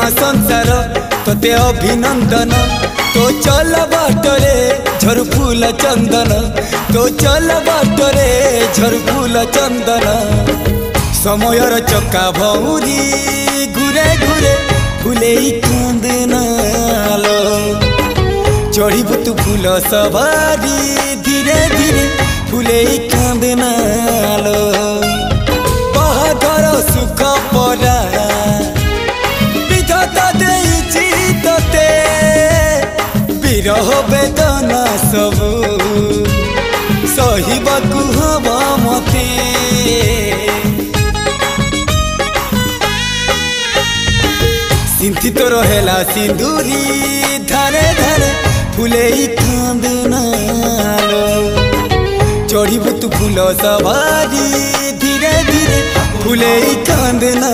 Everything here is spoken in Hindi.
प्रेमा संसार तोते अभिनंदन तो चल बाटरे झर फूल चंदन तो चल बाटरे झर फूल चंदन समयर चक्का भौरी घुरे घुरे फूले कांदनालो चढ़ीबु तू फूल सवारी धीरे धीरे फूले कांदनालो बाहागर सुख परा विधाता देइछि तोते विरह वेदना सबु सहिबाकु हवा मते सिंथी तो रहेला सिंदूरी धारे धारे फूले कांदनालो चढ़ीबु तू फूल सवारी धीरे धीरे फूले कांदना।